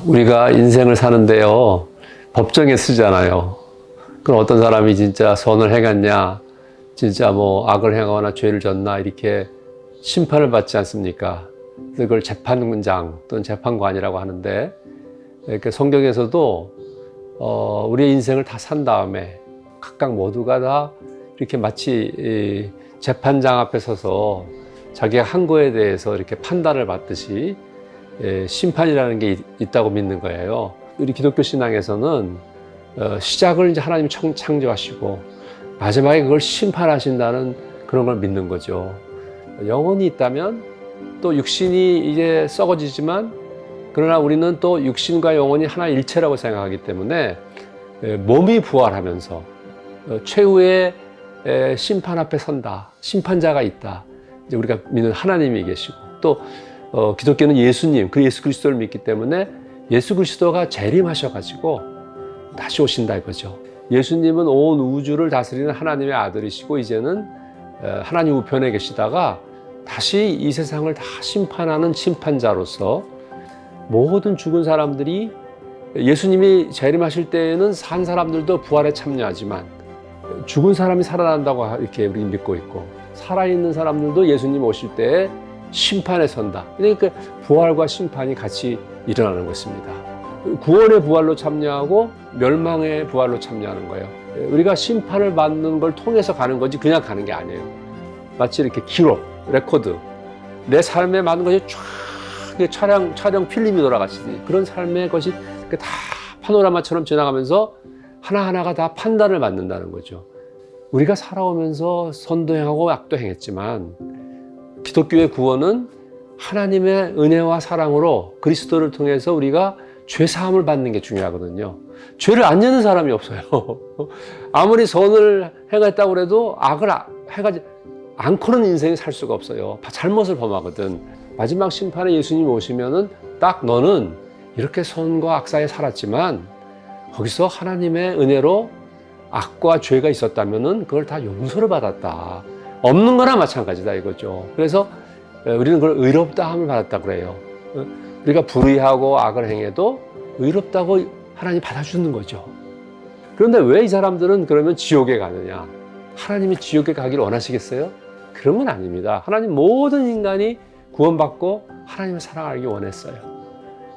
우리가 인생을 사는데요, 법정에 쓰잖아요. 그럼 어떤 사람이 진짜 선을 행했냐, 진짜 뭐 악을 행하거나 죄를 졌나, 이렇게 심판을 받지 않습니까? 그걸 재판장 또는 재판관이라고 하는데, 이렇게 성경에서도 우리의 인생을 다 산 다음에 각각 모두가 다 이렇게 마치 재판장 앞에 서서 자기가 한 거에 대해서 이렇게 판단을 받듯이 심판이라는 게 있다고 믿는 거예요. 우리 기독교 신앙에서는 시작을 이제 하나님이 창조하시고 마지막에 그걸 심판하신다는 그런 걸 믿는 거죠. 영혼이 있다면 또 육신이 이제 썩어지지만, 그러나 우리는 또 육신과 영혼이 하나 일체라고 생각하기 때문에 몸이 부활하면서 최후의 심판 앞에 선다, 심판자가 있다, 이제 우리가 믿는 하나님이 계시고, 또 기독교는 예수님, 그 예수 그리스도를 믿기 때문에 예수 그리스도가 재림하셔가지고 다시 오신다 이거죠. 예수님은 온 우주를 다스리는 하나님의 아들이시고, 이제는 하나님 우편에 계시다가 다시 이 세상을 다 심판하는 심판자로서 모든 죽은 사람들이, 예수님이 재림하실 때에는 산 사람들도 부활에 참여하지만 죽은 사람이 살아난다고 이렇게 우리 믿고 있고, 살아있는 사람들도 예수님 오실 때에 심판에 선다. 그러니까 부활과 심판이 같이 일어나는 것입니다. 구원의 부활로 참여하고 멸망의 부활로 참여하는 거예요. 우리가 심판을 받는 걸 통해서 가는 거지 그냥 가는 게 아니에요. 마치 이렇게 기록, 레코드, 내 삶에 많은 것이 쫙 촬영 필름이 돌아가시니 그런 삶의 것이 다 파노라마처럼 지나가면서 하나하나가 다 판단을 받는다는 거죠. 우리가 살아오면서 선도 행하고 악도 행했지만 기독교의 구원은 하나님의 은혜와 사랑으로 그리스도를 통해서 우리가 죄사함을 받는 게 중요하거든요. 죄를 안 짓는 사람이 없어요. 아무리 선을 행했다고 해도 악을 해가지 않고는 인생을 살 수가 없어요. 잘못을 범하거든. 마지막 심판에 예수님 오시면은 딱 너는 이렇게 선과 악 사이에 살았지만 거기서 하나님의 은혜로 악과 죄가 있었다면은 그걸 다 용서를 받았다. 없는 거나 마찬가지다 이거죠. 그래서 우리는 그걸 의롭다함을 받았다 그래요. 우리가 불의하고 악을 행해도 의롭다고 하나님이 받아주는 거죠. 그런데 왜 이 사람들은 그러면 지옥에 가느냐? 하나님이 지옥에 가기를 원하시겠어요? 그런 건 아닙니다. 하나님 모든 인간이 구원받고 하나님을 사랑하기 원했어요.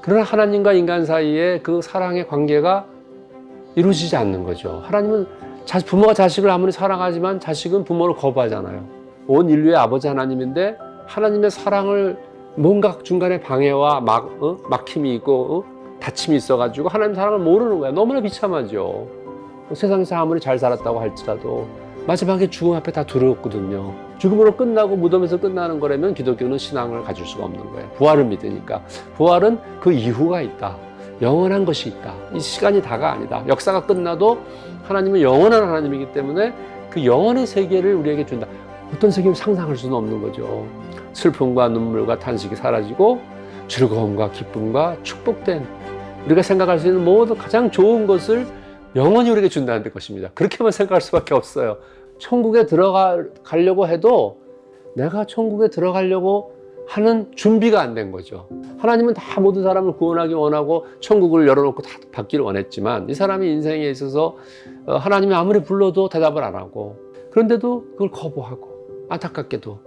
그러나 하나님과 인간 사이에 그 사랑의 관계가 이루어지지 않는 거죠. 하나님은 부모가 자식을 아무리 사랑하지만 자식은 부모를 거부하잖아요. 온 인류의 아버지 하나님인데 하나님의 사랑을 뭔가 중간에 방해와 막힘이 있고 다침이 있어가지고 하나님 사랑을 모르는 거야. 너무나 비참하죠. 세상에서 아무리 잘 살았다고 할지라도 마지막에 죽음 앞에 다 두려웠거든요. 죽음으로 끝나고 무덤에서 끝나는 거라면 기독교는 신앙을 가질 수가 없는 거예요. 부활을 믿으니까. 부활은 그 이후가 있다. 영원한 것이 있다. 이 시간이 다가 아니다. 역사가 끝나도 하나님은 영원한 하나님이기 때문에 그 영원의 세계를 우리에게 준다. 어떤 세계를 상상할 수는 없는 거죠. 슬픔과 눈물과 탄식이 사라지고 즐거움과 기쁨과 축복된, 우리가 생각할 수 있는 모든 가장 좋은 것을 영원히 우리에게 준다는 것입니다. 그렇게만 생각할 수밖에 없어요. 천국에 들어가려고 해도 내가 천국에 들어가려고 하는 준비가 안 된 거죠. 하나님은 다 모든 사람을 구원하기 원하고 천국을 열어놓고 다 받기를 원했지만 이 사람이 인생에 있어서 하나님이 아무리 불러도 대답을 안 하고, 그런데도 그걸 거부하고, 안타깝게도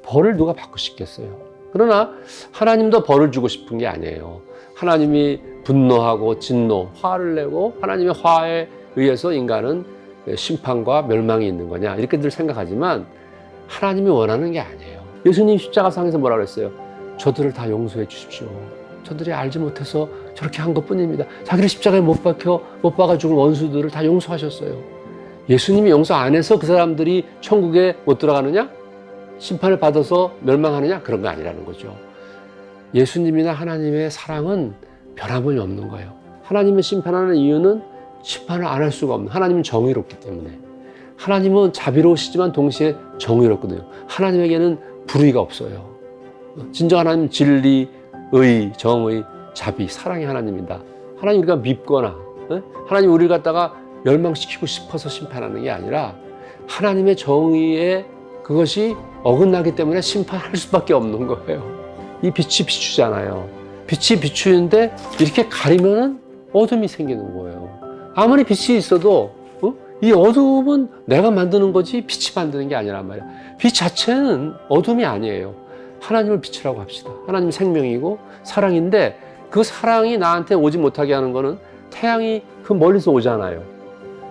벌을 누가 받고 싶겠어요. 그러나 하나님도 벌을 주고 싶은 게 아니에요. 하나님이 분노하고 진노, 화를 내고 하나님의 화에 의해서 인간은 심판과 멸망이 있는 거냐 이렇게 늘 생각하지만 하나님이 원하는 게 아니에요. 예수님 십자가상에서 뭐라고 그랬어요? 저들을 다 용서해 주십시오. 저들이 알지 못해서 저렇게 한 것뿐입니다. 자기를 십자가에 못 박아 죽은 원수들을 다 용서하셨어요. 예수님이 용서 안 해서 그 사람들이 천국에 못 들어가느냐? 심판을 받아서 멸망하느냐? 그런 거 아니라는 거죠. 예수님이나 하나님의 사랑은 변함이 없는 거예요. 하나님을 심판하는 이유는 심판을 안 할 수가 없는, 하나님은 정의롭기 때문에. 하나님은 자비로우시지만 동시에 정의롭거든요. 하나님에게는 불의가 없어요. 진정 하나님은 진리, 의, 정의, 자비, 사랑의 하나님이다. 하나님 우리가 밉거나 하나님 우리를 갖다가 멸망시키고 싶어서 심판하는 게 아니라 하나님의 정의에 그것이 어긋나기 때문에 심판할 수밖에 없는 거예요. 이 빛이 비추잖아요. 빛이 비추는데 이렇게 가리면은 어둠이 생기는 거예요. 아무리 빛이 있어도 이 어둠은 내가 만드는 거지 빛이 만드는 게 아니란 말이야. 빛 자체는 어둠이 아니에요. 하나님을 비추라고 합시다. 하나님 생명이고 사랑인데 그 사랑이 나한테 오지 못하게 하는 거는 태양이 그 멀리서 오잖아요.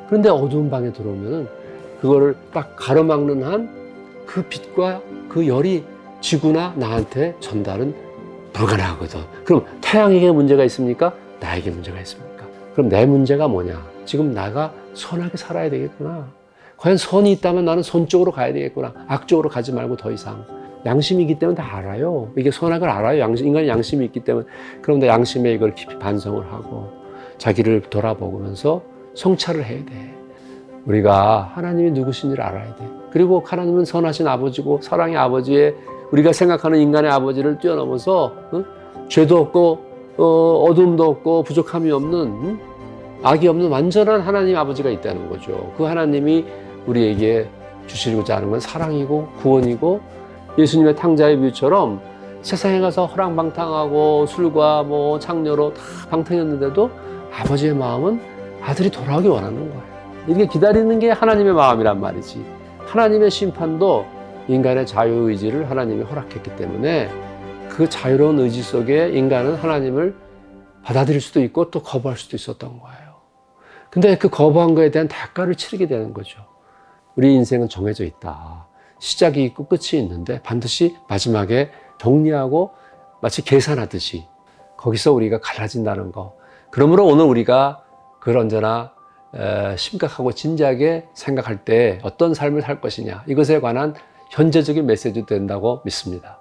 그런데 어두운 방에 들어오면은 그거를 딱 가로막는 한 그 빛과 그 열이 지구나 나한테 전달은 불가능하거든. 그럼 태양에게 문제가 있습니까? 나에게 문제가 있습니까? 그럼 내 문제가 뭐냐? 지금 나가 선하게 살아야 되겠구나. 과연 선이 있다면 나는 선 쪽으로 가야 되겠구나. 악 쪽으로 가지 말고 더 이상. 양심이 있기 때문에 다 알아요. 이게 선악을 알아요. 인간이 양심이 있기 때문에. 그런데 양심에 이걸 깊이 반성을 하고 자기를 돌아보면서 성찰을 해야 돼. 우리가 하나님이 누구신지를 알아야 돼. 그리고 하나님은 선하신 아버지고 사랑의 아버지에 우리가 생각하는 인간의 아버지를 뛰어넘어서 죄도 없고 어둠도 없고 부족함이 없는 악이 없는 완전한 하나님 아버지가 있다는 거죠. 그 하나님이 우리에게 주시고자 하는 건 사랑이고 구원이고 예수님의 탕자의 비유처럼 세상에 가서 허랑방탕하고 술과 창녀로 다 방탕했는데도 아버지의 마음은 아들이 돌아오기 원하는 거예요. 이렇게 기다리는 게 하나님의 마음이란 말이지. 하나님의 심판도 인간의 자유의지를 하나님이 허락했기 때문에 그 자유로운 의지 속에 인간은 하나님을 받아들일 수도 있고 또 거부할 수도 있었던 거예요. 근데 그 거부한 거에 대한 대가를 치르게 되는 거죠. 우리 인생은 정해져 있다. 시작이 있고 끝이 있는데 반드시 마지막에 정리하고 마치 계산하듯이 거기서 우리가 갈라진다는 거. 그러므로 오늘 우리가 그걸 언제나 심각하고 진지하게 생각할 때 어떤 삶을 살 것이냐 이것에 관한 현재적인 메시지도 된다고 믿습니다.